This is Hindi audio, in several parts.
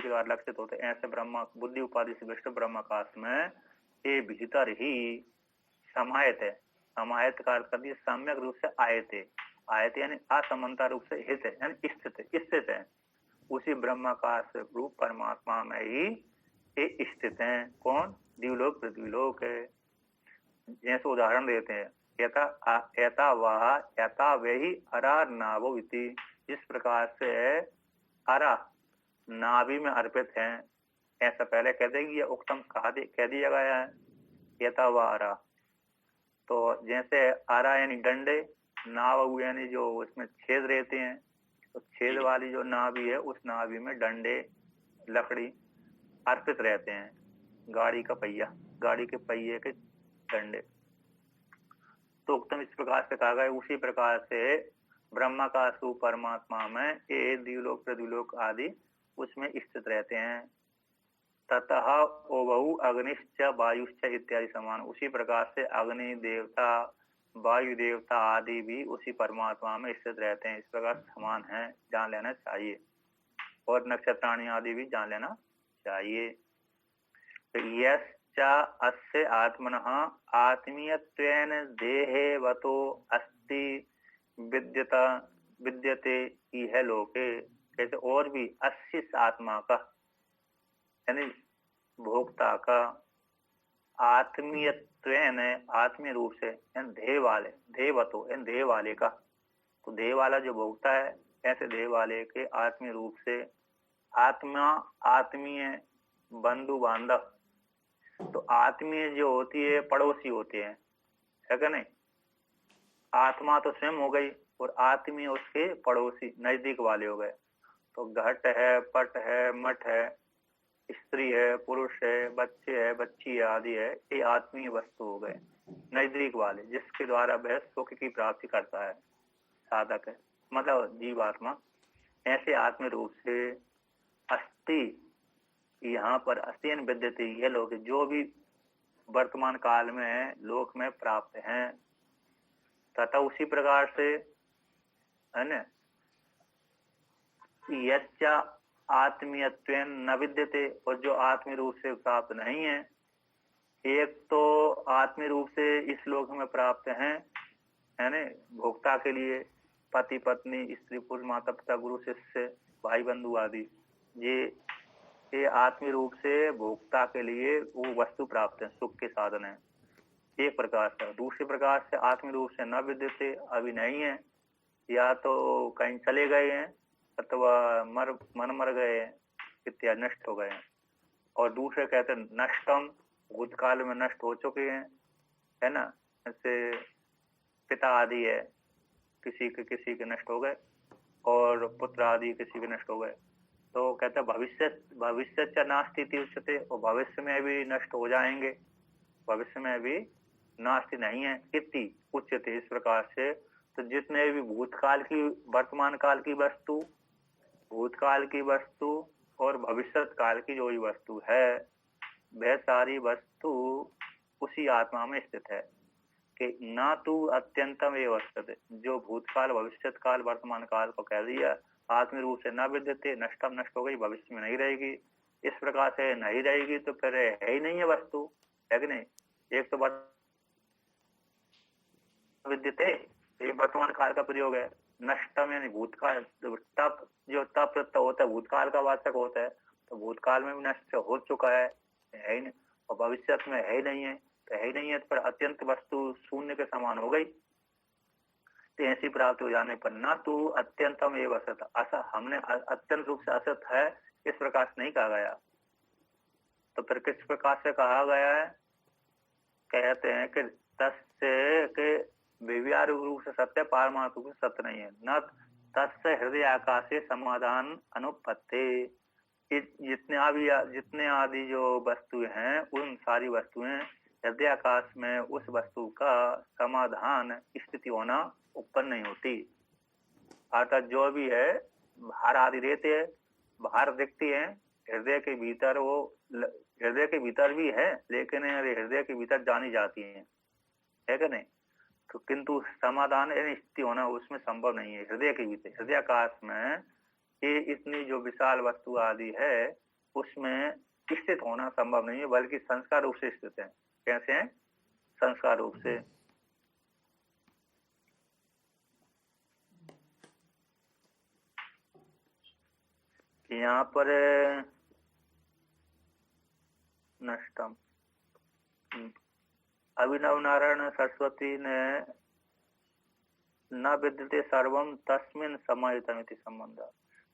के द्वारा लक्षित होते, ऐसे ब्रह्म बुद्धि उपाधि से विशिष्ट ब्रह्माकाश में ये भीतर ही समाहित है। समाहित का अर्थ कर दिया सम्यक रूप से आयते यानी असमानता रूप से हित है यानी स्थित है। उसी ब्रह्माकाश रूप परमात्मा में ही ये स्थित है। कौन? द्विलोक पृथ्वीलोक है। जैसे उदाहरण देते हैं, यथा वही अरा नाभो इति, जिस प्रकार से अरा नाभि में अर्पित है, ऐसा पहले कह देंगे या उक्तम कह दिया गया है यथा वह अरा। तो जैसे अरा यानी डंडे, नाभ यानी जो उसमें छेद रहते हैं, तो छेद वाली जो नाभि है उस नाभि में डंडे लकड़ी अर्पित रहते हैं। गाड़ी का पहिया, गाड़ी के पहिए के डंडे। तो उत्तम इस प्रकार से कहा गया। उसी प्रकार से ब्रह्माकाश रूप परमात्मा में ये द्विलोक पृथ्वीलोक आदि उसमें स्थित रहते हैं। ततः ओबहु अग्निश्च वायुश्च इत्यादि समान। उसी प्रकार से अग्नि देवता वायु देवता आदि भी उसी परमात्मा में स्थित रहते हैं। इस प्रकार समान है, जान लेना चाहिए। और नक्षत्राणी आदि भी जान लेना चाहिए। तो यश्च अस्य आत्मनः आत्मीयत्वेन देहेवतो अस्ति विद्यते इह लोके। कैसे? और भी अस्य आत्मा का यानी भोक्ता का आत्मीयत्वेन आत्मीय रूप से देह वाले, देवतो यानी देह वाले का, तो देह वाला जो भोक्ता है ऐसे देह वाले के आत्मीय रूप से आत्मा आत्मीय बंधु बांधव। तो आत्मीय जो होती है पड़ोसी होते हैं, है क्या नहीं? आत्मा तो स्वयं हो गई और आत्मीय उसके पड़ोसी नजदीक वाले हो गए। तो घट है, पट है, मठ है, स्त्री है, पुरुष है, बच्चे है, बच्ची आदि है, ये आत्मीय वस्तु हो गए नजदीक वाले, जिसके द्वारा वह सुख की प्राप्ति करता है, साधक है, मतलब जीवात्मा। ऐसे आत्मीय रूप से अस्ति, यहाँ पर अस्ति विद्यते यह लोग जो भी वर्तमान काल में लोक में प्राप्त हैं। तथा उसी प्रकार से है न यच्च आत्मीयत्वेन न विद्यते, और जो आत्मीय रूप से प्राप्त नहीं है। एक तो आत्मीय रूप से इस लोक में प्राप्त हैं, है न, भोक्ता के लिए पति पत्नी स्त्री पुरुष माता पिता गुरु शिष्य भाई बंधु आदि, ये आत्मीय रूप से भोक्ता के लिए वो वस्तु प्राप्त है, सुख के साधन है, एक प्रकार से। दूसरे प्रकार से आत्मीय रूप से न विद्यते, अभी नहीं है, या तो कहीं चले गए हैं अथवा मर गए हैं, इत्यादि नष्ट हो गए हैं। और दूसरे कहते हैं नष्टम, भूतकाल में नष्ट हो चुके हैं, है ना, जैसे पिता आदि है, किसी के नष्ट हो गए, और पुत्र आदि किसी के नष्ट हो गए। तो कहते हैं भविष्य च नास्ति उच्यते, और भविष्य में भी नष्ट हो जाएंगे, भविष्य में भी नास्ति नहीं है इति उच्यते, इस प्रकार से। तो जितने भी भूतकाल की वर्तमान काल की वस्तु, भूतकाल की वस्तु और भविष्य काल की जो वस्तु है, वह सारी वस्तु उसी आत्मा में स्थित है। कि ना तू अत्यंतम एवं स्थित, जो भूतकाल भविष्यत काल वर्तमान काल को कह दिया आत्मीय रूप से न विद्यते, नष्टम नष्ट हो गई, भविष्य में नहीं रहेगी। इस प्रकार से नहीं रहेगी तो फिर है ही नहीं है वस्तु, है कि नहीं? एक तो विद्यते, ये वर्तमान काल का प्रयोग है। नष्टम यानी भूतकाल, तप जो तप होता है भूतकाल का वाचक होता है, तो भूतकाल में भी नष्ट हो चुका है ही नहीं, और भविष्य में है ही नहीं है, तो है ही नहीं है, तो फिर अत्यंत वस्तु शून्य के समान हो गई। तो ऐसी प्राप्त हो जाने पर ना तू अत्यंतम एवं असत, असत हमने अत्यंत रूप से असत है इस प्रकार से नहीं कहा गया। तो फिर किस प्रकार से कहा गया है? कहते हैं कि तस्य के व्यवहार रूप से सत्य, पारमार्थ रूप से सत्य नहीं है। न तस्य हृदय आकाशे समाधान अनुपत्ति, जितने आदि जो वस्तुएं हैं, उन सारी वस्तुएं हृदय आकाश में उस वस्तु का समाधान स्थिति होना उत्पन्न नहीं होती। अर्थात जो भी है बाहर आदि रहते हैं, बाहर दिखती है, हृदय के भीतर वो हृदय के भीतर भी है, लेकिन हृदय के भीतर जानी जाती है कि नहीं? तो किंतु समाधान स्थिति होना उसमें संभव नहीं है। हृदय के भीतर, हृदय आकाश में ये इतनी जो विशाल वस्तु आदि है, उसमें स्थित होना संभव नहीं है, बल्कि संस्कार रूप से स्थित है। कैसे हैं? संस्कार रूप से। यहाँ पर नष्टम अभिनव नारायण सरस्वती ने न विद्यते सर्वम तस्मिन् समाहितमिति संबंध।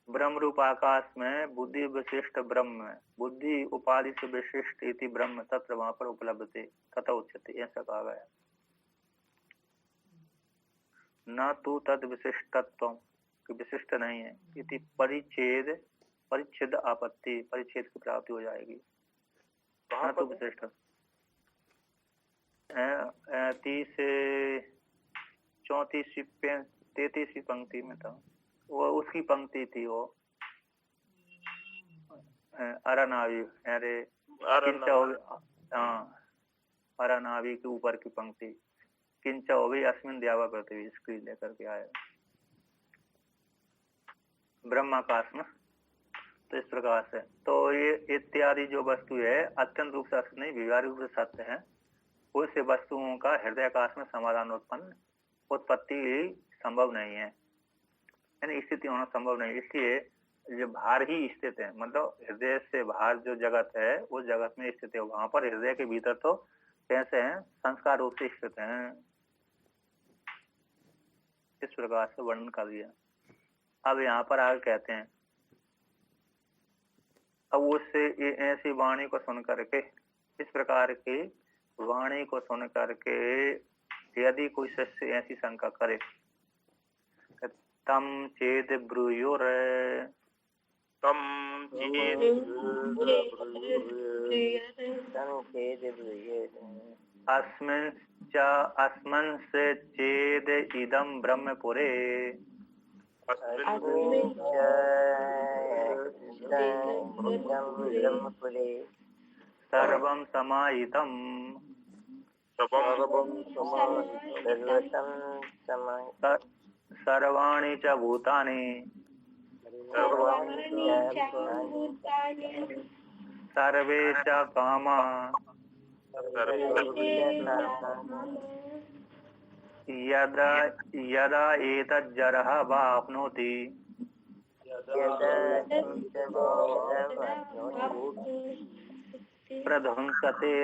ब्रह्म रूप आकाश में बुद्धि विशिष्ट ब्रह्म है, बुद्धि उपाधि से विशिष्ट इति ब्रह्म तत्र वहां पर उपलब्धते तथा उच्यते, ऐसा कहा गया। न तू तद विशिष्टत्व, विशिष्ट नहीं है, इति परिच्छेद आपत्ति, परिच्छेद की प्राप्ति हो जाएगी। न तो विशिष्ट 33वीं पंक्ति में था वो, उसकी पंक्ति थी वो अरनावी, अरे अरनावी के ऊपर की पंक्ति किंच भी अस्मिन द्यावा पृथ्वी, इसकी लेकर के आए ब्रह्माकाश में। तो इस प्रकार से तो ये इत्यादि जो वस्तु है अत्यंत रूप से असत्य नहीं, व्यवहारिक रूप से सत्य है। उससे वस्तुओं का हृदयाकाश में समाधान उत्पत्ति संभव नहीं है, यानी स्थिति होना संभव नहीं। इसलिए जो बाहर ही स्थित है, मतलब हृदय से बाहर जो जगत है उस जगत में स्थित है, वहां पर हृदय के भीतर तो कैसे हैं? संस्कार रूप से स्थित हैं। इस प्रकार से वर्णन कर दिया। अब यहाँ पर आगे कहते हैं, अब उससे ऐसी वाणी को सुन करके, इस प्रकार की वाणी को सुन करके यदि कोई शिष्य ऐसी शंका करे, तम चेद ब्रूयोर, अस्मिन् से चेद इदं ब्रह्मपुरे, सर्वं समाहितं सर्वाणि च भूतानि सर्वे च कामा यदा यदा एतज्जरः वाप्नोति प्रध्वंसते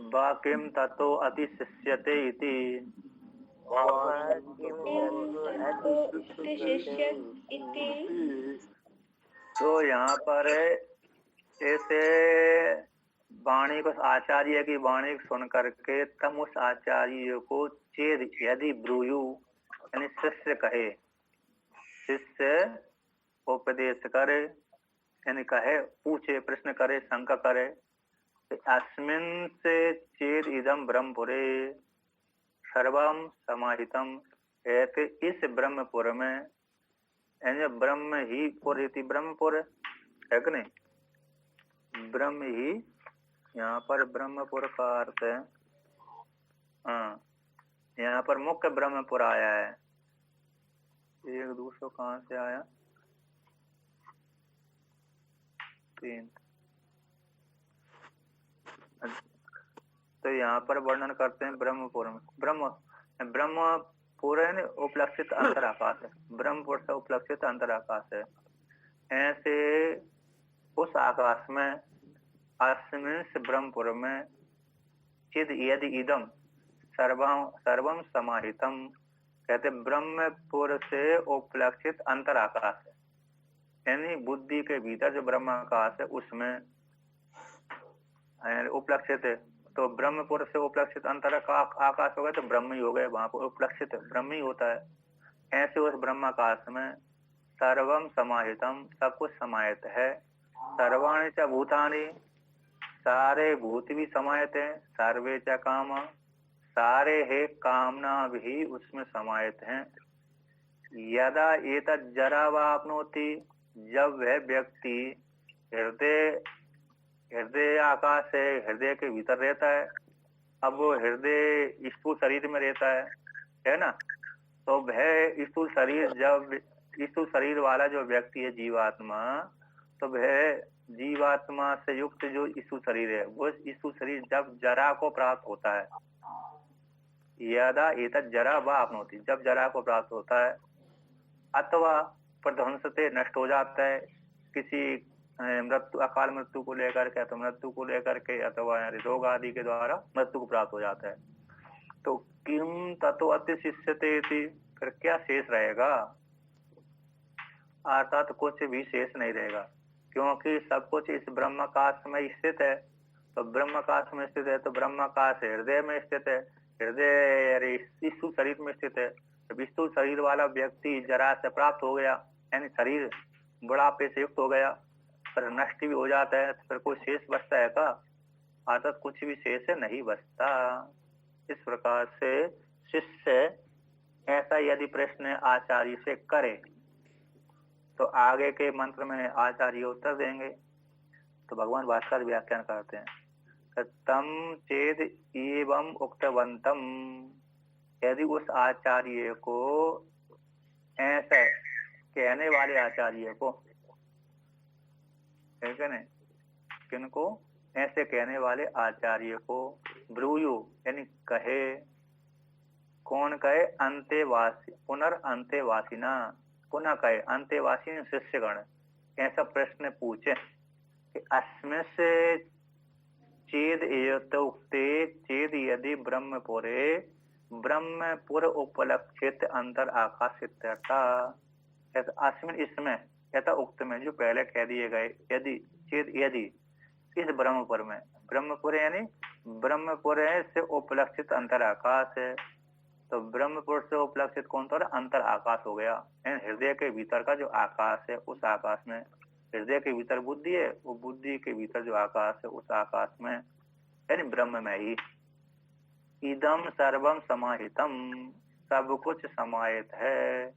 वाक्यं ततो अतिशिष्यते इति। तो यहाँ पर ऐसे वाणी को, आचार्य की वाणी सुन करके तम उस आचार्य को चेद यदि ब्रूयु, यानी शिष्य कहे, शिष्य उपदेश करे, यानी कहे, पूछे, प्रश्न करे, शंका करे, अस्मिन् से चेद इदम ब्रह्मपुरे सर्वम समाहितम, ऐसे इस ब्रह्मपुर में, यानी ब्रह्म ही पुर इति ब्रह्मपुर है कि नहीं? ब्रह्म ही, यहाँ पर ब्रह्मपुर का अर्थ है, हाँ, यहाँ पर मुख्य ब्रह्मपुर आया है। एक दूसरा कहाँ से आया? 3। तो यहाँ पर वर्णन करते हैं ब्रह्मपुर में, ब्रह्मपुर है उपलक्षित अंतराकाश है, ब्रह्मपुर से उपलक्षित अंतराकाश है। ऐसे उस आकाश में, अस्मिन् ब्रह्मपुर में, चिद यदि इदम सर्वम समाहितम, कहते ब्रह्मपुर से उपलक्षित अंतराकाश है, यानी बुद्धि के भीतर जो ब्रह्माकाश है उसमें उपलक्षित है। तो ब्रह्मपुर से उपलक्षित आकाश हो गए तो ब्रह्म ही हो गए, वहां पर उपलक्षित ब्रह्म ही होता है। ऐसे उस ब्रह्माकाश में सर्वम समाहितम, सब कुछ समाहित है। सर्वाणि च भूतानि, सारे भूत भी समाहित है। सर्वे च काम, सारे है कामना भी उसमें समाहित हैं। यदा एतत् जरा वाप्नोति, जब वह व्यक्ति हृदय आकाश है, हृदय के भीतर रहता है। अब वो हृदय स्थूल शरीर में रहता है ना, तो वह स्थूल शरीर जब स्थूल शरीर वाला जो व्यक्ति है जीवात्मा, तो वह जीवात्मा से युक्त जो स्थूल शरीर है, वो स्थूल शरीर जब जरा को प्राप्त होता है, यदा एतत् जरा वा आपनोति, जब जरा को प्राप्त होता है, अथवा प्रध्वंसते नष्ट हो जाता है किसी मृत्यु, अकाल मृत्यु को लेकर के, तो मृत्यु को लेकर के, अथवा रोग आदि के द्वारा मृत्यु को प्राप्त हो जाता है, तो किम ततो अतिशिष्यते, फिर क्या शेष रहेगा? अर्थात कुछ भी शेष नहीं रहेगा, क्योंकि सब कुछ इस ब्रह्माकाश में स्थित है। तो ब्रह्माकाश में स्थित है तो ब्रह्माकाश हृदय में स्थित है, हृदय स्थूल शरीर में स्थित है। तो स्थूल शरीर वाला व्यक्ति जरा से प्राप्त हो गया, यानी शरीर बुढ़ापे से युक्त हो गया, पर नष्ट भी हो जाता है, तो फिर कोई शेष बचता है का? अर्थात कुछ भी शेष नहीं बचता। इस प्रकार से शिष्य ऐसा यदि प्रश्न आचार्य से करे तो आगे के मंत्र में आचार्य उत्तर देंगे। तो भगवान भास्कर व्याख्यान करते हैं, तम चेद एवं उक्तवंतम, यदि उस आचार्य को, ऐसा कहने वाले आचार्य को, ठीक है ना, किनको? ऐसे कहने वाले आचार्य को, ब्रूयु यानी कहे, कौन कहे? अंतेवासी, पुनर्अंतेवासिना, पुनः कहे अंतेवासी शिष्यगण ऐसा प्रश्न पूछे कि अस्मिन् से चेद एतोक्ते चेद यदि ब्रह्मपुर उपलक्षित अंतर आकाश इत्यर्था, अस्मिन् इसमें, यथा उक्त में जो पहले कह दिए गए, यदि चेद यदि इस ब्रह्मपुर में, ब्रह्मपुर यानी ब्रह्मपुर से उपलक्षित अंतर आकाश है, तो ब्रह्मपुर से उपलक्षित कौन सा? अंतर आकाश हो गया, हृदय के भीतर का जो आकाश है, उस आकाश में, हृदय के भीतर बुद्धि है, वो बुद्धि के भीतर जो आकाश है, उस आकाश में, यानी ब्रह्म में ही इदम सर्वम समाहितम, सब कुछ समाहित है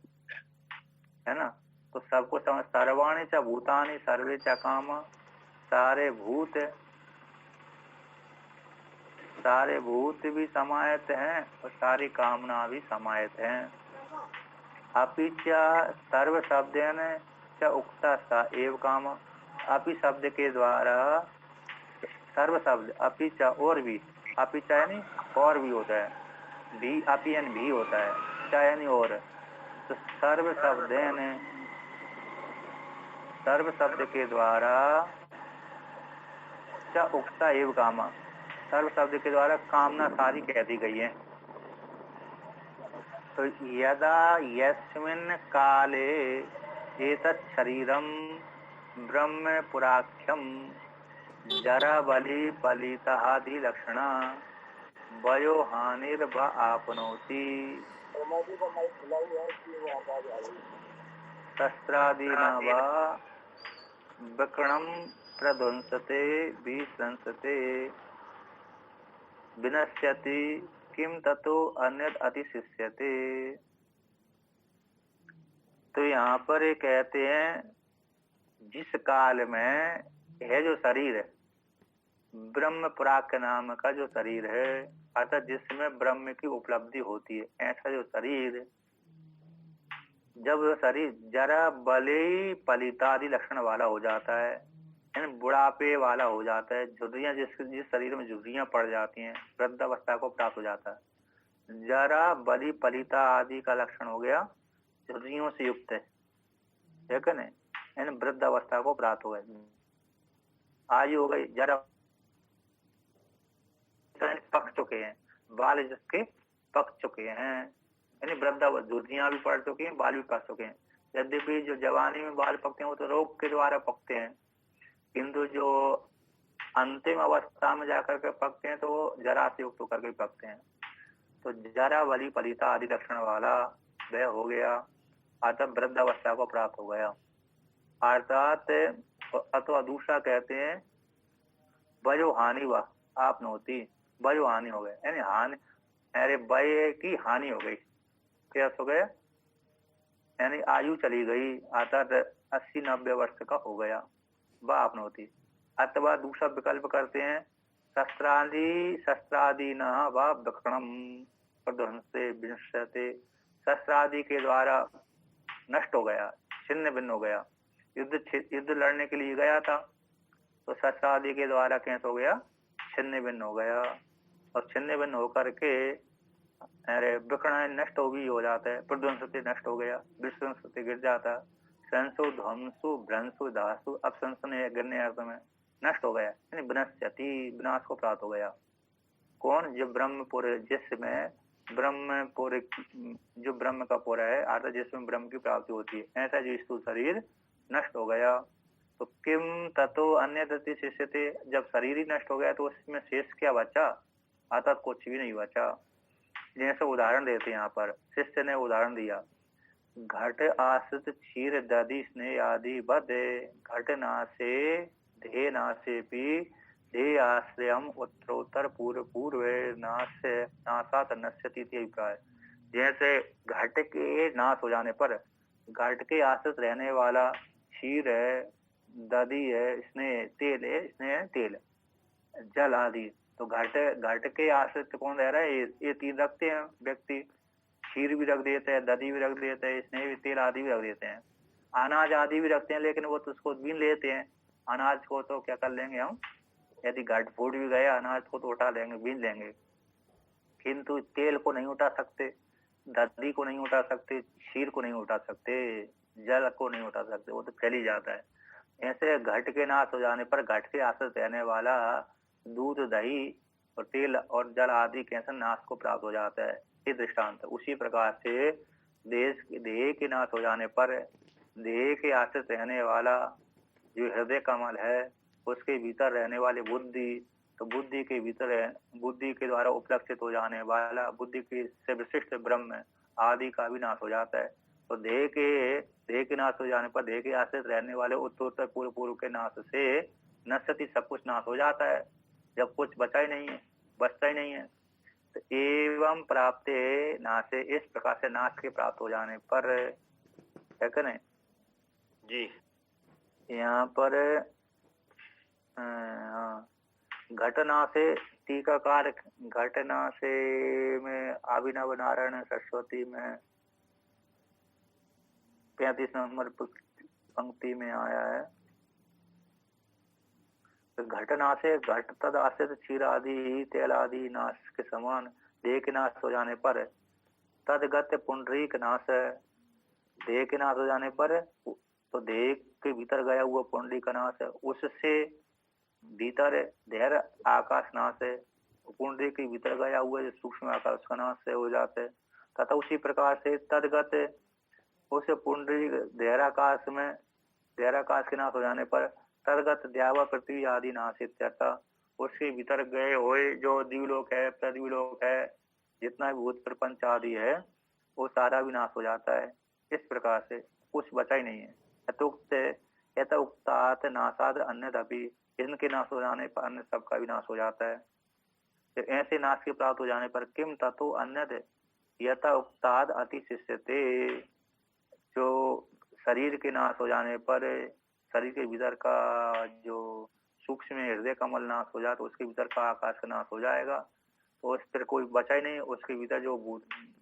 ना। तो सब कुछ सर्वाणि च भूतानि सर्वे च काम, सारे भूत भी समाहित हैं और सारी कामना भी समाहित हैं। अपि च सर्व शब्देन च उक्ता सा एव काम, अपि शब्द के द्वारा, सर्व शब्द, अपि च और भी, अपि च यानी और भी होता है, भी अपि यानी भी होता है, च यानी और, तो सर्व शब्द के द्वारा च उक्ता एव कामा, सर्व शब्द के द्वारा कामना सारी कह दी गई है। तो यदा यस्मिन् काले एतत् शरीरम ब्रह्म पुराख्यम जरा बलि पलितादि लक्षणा वयो हानिर्भ आपनोति शस्त्रादीना वा विकरणं प्रध्वंसते विध्वंसते विनश्यति किम ततो अन्यद अतिशिष्यते। तो यहाँ पर ये कहते हैं, जिस काल में यह जो शरीर है, ब्रह्म पुराक नाम का जो शरीर है, अर्थात जिसमें ब्रह्म की उपलब्धि होती है, ऐसा जो शरीर, जब वो शरीर जरा बलि पलितादि लक्षण वाला हो जाता है, यानी बुढ़ापे वाला हो जाता है, झुर्रियां, जिस शरीर में झुर्रियां पड़ जाती हैं, वृद्धावस्था को प्राप्त हो जाता है, जरा बलि पलिता आदि का लक्षण हो गया, झुर्रियों से युक्त है, ठीक है ना, यानी वृद्धावस्था को प्राप्त हो गए, आयु हो गई, जरा पक चुके हैं, बाल जिसके पक चुके हैं, यानी वृद्धावस्था, झुर्रियां भी पड़ चुकी हैं, बाल भी पक चुके हैं। यद्यपि जो जवानी में बाल पकते हैं वो तो रोग के द्वारा पकते हैं, किंतु जो अंतिम अवस्था में जाकर के पकते हैं तो वो जरा से युक्त होकर के पकते हैं। तो जरा बलि पलिता आदि लक्षण वाला वह हो गया, अर्थात वृद्धावस्था को प्राप्त हो गया, अर्थात अथवा दूसरा कहते हैं वयो हानि व आप नोती, वयो हानि हो गए, यानी हानि, अरे वय की हानि हो गई, क्या हो गया, यानी आयु चली गई, अर्थात 80-90 वर्ष का हो गया, वह आप नोती। अथवा दूसरा विकल्प करते हैं शस्त्रादि न व विकरणम प्रध्वंसे विनश्यते, शस्त्रादि के द्वारा नष्ट हो गया, छिन्न भिन्न हो गया। युद्ध लड़ने के लिए गया था तो शस्त्र आदि के द्वारा कैसे हो गया, छिन्न भिन्न हो गया। और छिन्न भिन्न होकर के अरे विकर्ण नष्ट भी हो जाता है, प्रध्वंसति नष्ट हो गया, विध्वंसति गिर जाता, संसु ध्वंसु भ्रंसु दासु, अब संसन गिरने अर्थ में नष्ट हो गया, यानी विनश्यति विनाश को प्राप्त हो गया। कौन, जो ब्रह्मपुर, जिसमें ब्रह्मपुर जो ब्रह्म का पुर है अर्थात जिसमें ब्रह्म की प्राप्ति होती है, ऐसा जो स्थूल शरीर नष्ट हो गया। तो किम ततो अन्य दति शिष्यते, जब शरीर ही नष्ट हो गया तो उसमें शेष क्या बचा, अर्थात कुछ भी नहीं बचा। जैसे उदाहरण देते हैं यहाँ पर, शिष्य ने उदाहरण दिया, घट आश्रित क्षीर दधि स्नेह आदि बदे, घट नासे धे नासे भी धे आश्रयम उत्तरोत्तर पूर्व पूर्व नासात नश्यति अभिप्राय। जैसे घट के नाश हो जाने पर घट के आश्रित रहने वाला क्षीर है, दधि है, स्नेह तेल है, स्नेह तेल, जल आदि, तो घट के आश्रित कौन रह रहा है, ये तीन रखते हैं व्यक्ति, क्षीर भी रख देते हैं, दधि भी रख देते हैं, स्नेह भी, तेल आदि भी रख देते हैं, अनाज आदि भी रखते हैं, लेकिन वो तो उसको बीन लेते हैं, अनाज को तो क्या कर लेंगे हम, यदि घट फूट भी गया अनाज को तो उठा लेंगे, बीन लेंगे, किंतु तेल को नहीं उठा सकते, दधि को नहीं उठा सकते, क्षीर को नहीं उठा सकते, जल को नहीं उठा सकते, वो तो फैल ही जाता है। ऐसे घट के नाश हो जाने पर घट के आश्रित रहने वाला दूध, दही और तेल और जल आदि कैसे नाश को प्राप्त हो जाता है, ये दृष्टांत। उसी प्रकार से देह के नाश हो जाने पर देह के आश्रित रहने वाला जो हृदय कमल है, उसके भीतर रहने वाली बुद्धि, तो बुद्धि के भीतर है, बुद्धि के द्वारा उपलक्षित हो जाने वाला बुद्धि के से विशिष्ट ब्रह्म आदि का भी नाश हो जाता है। तो देह के नाश हो जाने पर देह के आश्रित रहने वाले उत्तरोत्तर पूर्व पूर्व के नाश से नश्यति, सब कुछ नाश हो जाता है, जब कुछ बचा ही नहीं है, बचता ही नहीं है। तो एवं प्राप्त नाशे, इस प्रकार से नाश के प्राप्त हो जाने पर क्या करें जी, यहाँ पर घटना से टीकाकार, घटना से में अभिनव नारायण सरस्वती में 35 नंबर पंक्ति में आया है, तो घटना से घट तद आश्रित क्षीर आदि तेल आदि नाश के समान देह के नाश हो जाने पर तदगत पुंडरीक नाश है। देह के नाश हो जाने पर तो देह के भीतर गया हुआ पुंडरी का नाश है, उससे भीतर देह आकाश नाश है, पुंडरी के भीतर गया हुआ जो सूक्ष्म आकाश उसका नाश से हो जाता है। तथा उसी प्रकार से तदगत उस पुंडरी देहराकाश में देहराकाश के नाश हो जाने पर तदगत द्यावा पृथ्वी आदि नाश इत्यर्थ, उसके भीतर गए हुए जो द्विलोक है, पृथ्वीलोक है, जितना भी भूत प्रपंच आदि है, वो सारा विनाश हो जाता है। इस प्रकार से कुछ बचा ही नहीं है। यथोक्तात् नाशाद अन्यदपि, इनके नाश हो जाने पर अन्य सबका विनाश हो जाता है। फिर ऐसे नाश के प्राप्त हो जाने पर किम ततो अन्यद यथोक्ताद अतिशिष्यते, जो शरीर के नाश हो जाने पर शरीर के भीतर का जो सूक्ष्म हृदय कमल नाश हो जाए तो उसके भीतर का आकाश का नाश हो जाएगा, तो उस पर कोई बचा ही नहीं, उसके भीतर जो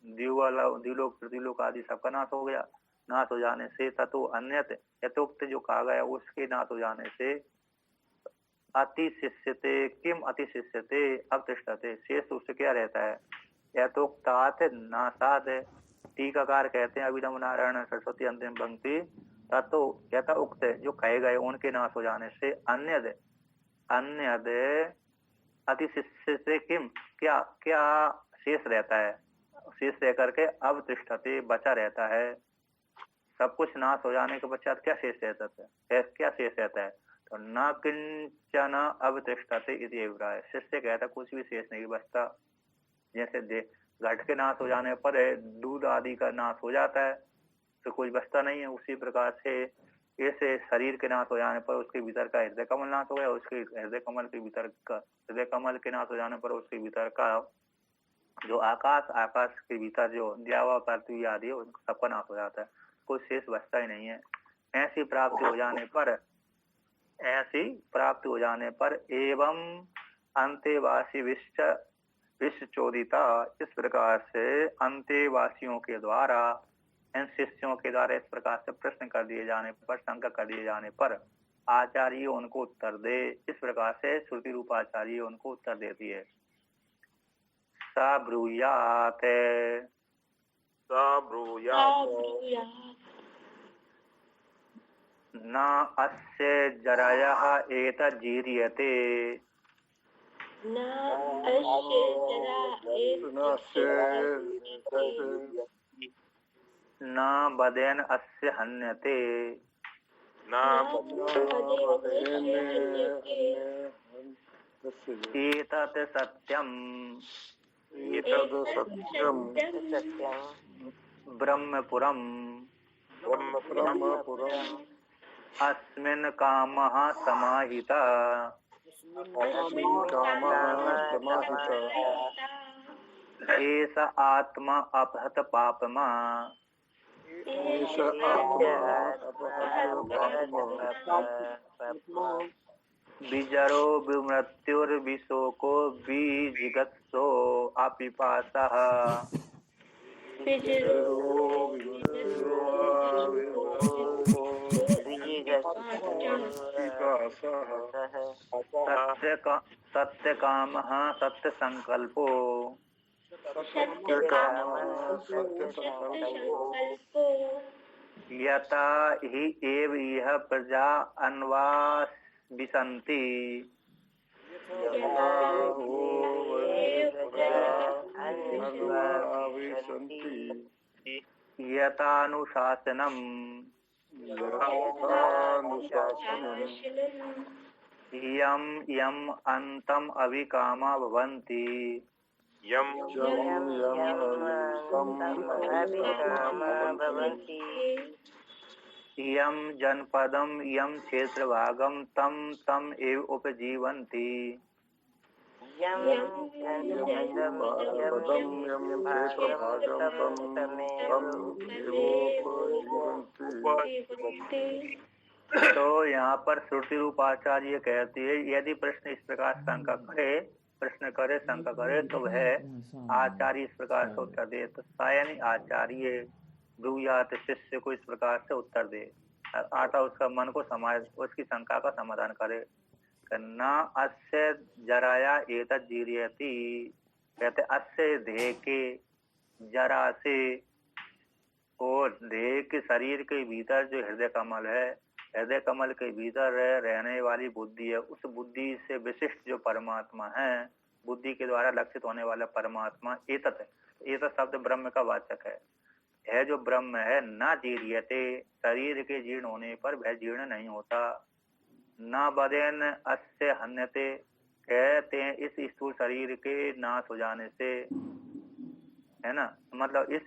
द्विलोक पृथ्वीलोक आदि सबका नाश हो गया। नाश हो जाने से ततो अन्यत यथोक्त जो कहा गया उसके नाश हो जाने से अतिशिष्यते, किम अतिशिष्यते अवतिष्ठते, शेष उससे क्या रहता है, यथोक्तात नाशाद, टीकाकार कहते हैं अभिनव नारायण सरस्वती अंतिम पंक्ति, ततो यथा उक्त जो कहे गए उनके नाश हो जाने से अन्यद अतिशिष्य से किम क्या क्या शेष रहता है, शेष रह करके अवतिष्ठते बचा रहता है। सब कुछ नाश हो जाने के पश्चात क्या शेष रहता है, क्या शेष रहता है, तो न किंचन अवतिष्ठते इति अभिप्राय। शिष्य कहता कुछ भी शेष नहीं बचता। जैसे घट के नाश हो जाने पर दूध आदि का नाश हो जाता है तो कुछ बचता नहीं है, उसी प्रकार से ऐसे शरीर के नाश हो जाने पर उसके भीतर का हृदय कमल नाश हो गया, उसके हृदय कमल के भीतर का हृदय कमल के नाश हो जाने पर उसके भीतर का जो आकाश के भीतर जो द्यावा पृथ्वी आदि है सबका नाश हो जाता है, कुछ शेष बचता ही नहीं है। ऐसी प्राप्ति हो जाने पर एवं अंतेवासी विश्व चोदिता, इस प्रकार से अंतेवासियों के द्वारा इन शिष्यों के द्वारा इस प्रकार से प्रश्न कर दिए जाने पर, शंका कर दिए जाने पर आचार्य उनको उत्तर दे। इस प्रकार से श्रुति रूप आचार्य उनको उत्तर देती है। सा ब्रूयात न अस्य जरायः एतज्जीर्यते न बदेन अस्य हन्यते एतत् सत्यम् ब्रह्मपुरम् अस्मिन् कामः समाहितः एष आत्मा अपहत पापमा विजरो विमृत्युर्विशोको विजिगत्सो अपिपासः सत्यकामः सत्यसंकल्पो यथा हि एव इह प्रजा अन्वाविशन्ति यथानुशासनम् यम यम अंतम अविकामा भवन्ति यम जनपदम यम क्षेत्रभागम तम तम एव उपजीवन्ति तो यहाँ पर श्रुति रूप आचार्य कहती है, यदि प्रश्न इस प्रकार शंका करे, प्रश्न करे, शंका करे, तो वह आचार्य इस प्रकार से उत्तर दे। तो सायनी आचार्य ब्रूयात शिष्य को इस प्रकार से उत्तर दे, आता उसका मन को समाज, उसकी शंका का समाधान करे। न अस्य जराया एतत् जीर्यति, कहते अस्य देह के जरा से, और देह के शरीर के भीतर जो हृदय कमल है, हृदय कमल के भीतर रहने वाली बुद्धि है, उस बुद्धि से विशिष्ट जो परमात्मा है, बुद्धि के द्वारा लक्षित होने वाला परमात्मा एतत् है। एतत् शब्द ब्रह्म का वाचक है जो ब्रह्म है। न जीर्यते, शरीर के जीर्ण होने पर वह जीर्ण नहीं होता। न बदेन अस्य हन्यते, कहते हैं इस स्थूल शरीर के नाश हो जाने से, है ना, मतलब इस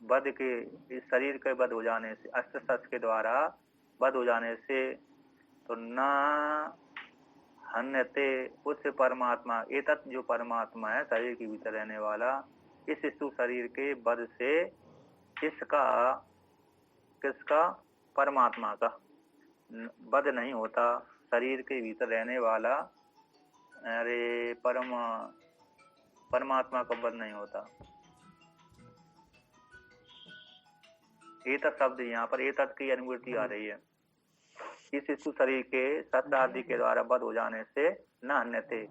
बद के, इस शरीर के बद हो जाने से, अस्त्र शस्त्र के द्वारा बद हो जाने से, तो न हन्यते, उस परमात्मा, एतत् जो परमात्मा है शरीर के भीतर रहने वाला, इस स्थूल शरीर के बद से, इसका, किसका, परमात्मा का बद नहीं होता। शरीर के भीतर रहने वाला, अरे परमात्मा का बद नहीं होता। एतत् शब्द यहाँ पर एतत् की अनुभूति आ रही है। इस स्थूल शरीर के सत्य आदि के द्वारा बद हो जाने से न अन्यते,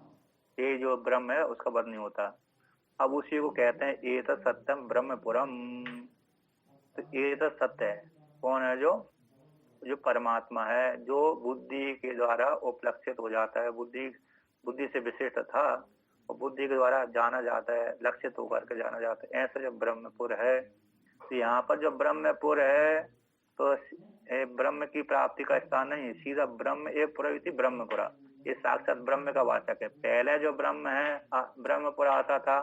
ये जो ब्रह्म है उसका बद नहीं होता। अब उसी को कहते हैं एतत् सत्यम ब्रह्मपुरम। तो एतत् सत्य है, कौन है? जो परमात्मा है, जो बुद्धि के द्वारा उपलक्षित हो जाता है, बुद्धि से विशिष्ट था और बुद्धि के द्वारा जाना जाता है, लक्षित होकर के जाना जाता है, ऐसा जो ब्रह्मपुर है। तो यहाँ पर जो ब्रह्मपुर है, तो ब्रह्म की प्राप्ति का स्थान नहीं, सीधा ब्रह्म एक पुरविति ब्रह्मपुरा, ये साक्षात ब्रह्म का वाचक है। पहले जो ब्रह्म है, ब्रह्मपुरा आता था,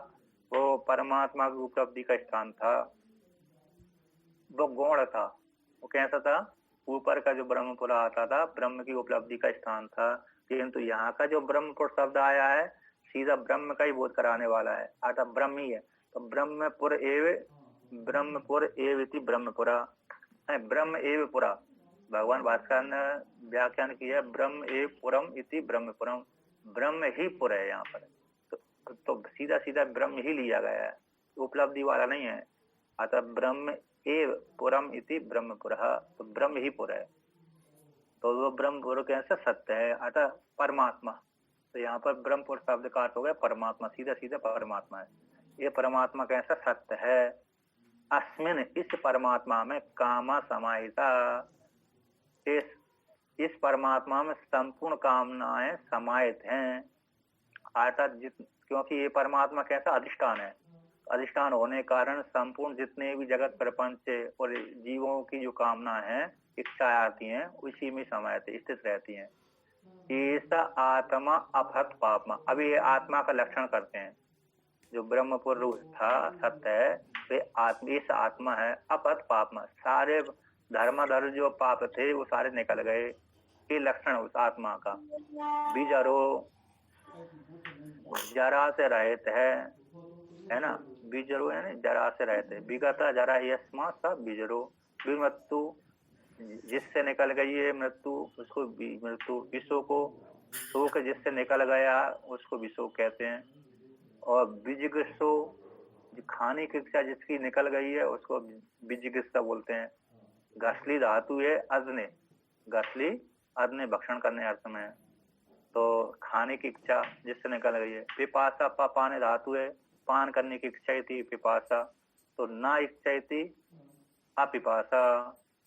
वो परमात्मा की उपलब्धि का स्थान था, वो गौण था। वो कैसा था? ऊपर का जो ब्रह्मपुरा आता था, ब्रह्म की उपलब्धि का स्थान था। किंतु यहाँ का जो ब्रह्मपुर शब्द आया है, सीधा ब्रह्म का ही बोध कराने वाला है, अर्थात ब्रह्म ही है। तो ब्रह्मपुर एव इति ब्रह्मपुरा है, ब्रह्म एव पुरा। भगवान भास्कर ने व्याख्यान किया, ब्रह्म एव पुरम इति ब्रह्मपुरम, ब्रह्म ही पुर है यहाँ पर। तो सीधा सीधा ब्रह्म ही लिया गया है, उपलब्धि वाला नहीं है। अतः ब्रह्म ए पुरम इति ब्रह्मपुरः, तो ब्रह्म ही पुर है, तो वो ब्रह्मपुर कैसे सत्य है, अतः परमात्मा। तो यहाँ पर ब्रह्मपुर शब्द का अर्थ हो गया परमात्मा, सीधा सीधा परमात्मा है। ये परमात्मा कैसा सत्य है। अस्मिन, इस परमात्मा में कामा समाहिता, इस परमात्मा में संपूर्ण कामनाएं समाहित हैं। अर्थात क्योंकि ये परमात्मा कैसा अधिष्ठान है, अधिष्ठान होने के कारण संपूर्ण जितने भी जगत प्रपंच और जीवों की जो कामना है, इच्छाएं आती हैं, उसी में समाहित स्थित रहती हैं। ऐसा आत्मा अपहत पापमा। अभी ये आत्मा का लक्षण करते हैं। जो ब्रह्मपुर रूप था, सत्य है, वे इस आत्मा है अपहत पापमा। सारे धर्माधर्म जो पाप थे वो सारे निकल गए। ये लक्षण उस आत्मा का। बीजरो, जरा से रहित है ना, बीजरो है ना, जरा से रहते। विगता जरा यस्मा सब बीजरो। विमृत्यु, जिससे निकल गई है मृत्यु, उसको मृत्यु। विषो को, शोक जिससे निकल गया उसको विशोक कहते हैं। और बीजगृसो, खाने की इच्छा जिसकी निकल गई है उसको बीजगृसा बोलते हैं। घसली धातु है अग्नि, घसली अग्नि भक्षण करने अर्थ में है, तो खाने की इच्छा जिससे निकल गई है। पिपासा, पाने धातु है, पान करने की इच्छा थी पिपासा, तो ना इच्छा थी अपिपासा,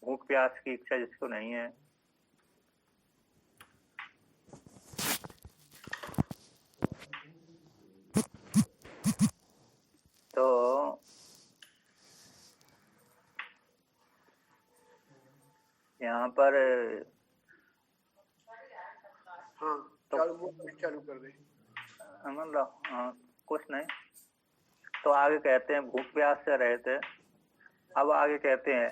भूख प्यास की इच्छा जिसको नहीं है। तो यहाँ पर हाँ, तो चालू कर दे। मतलब कुछ नहीं, तो आगे कहते हैं भूख प्यास से रहते। अब आगे कहते हैं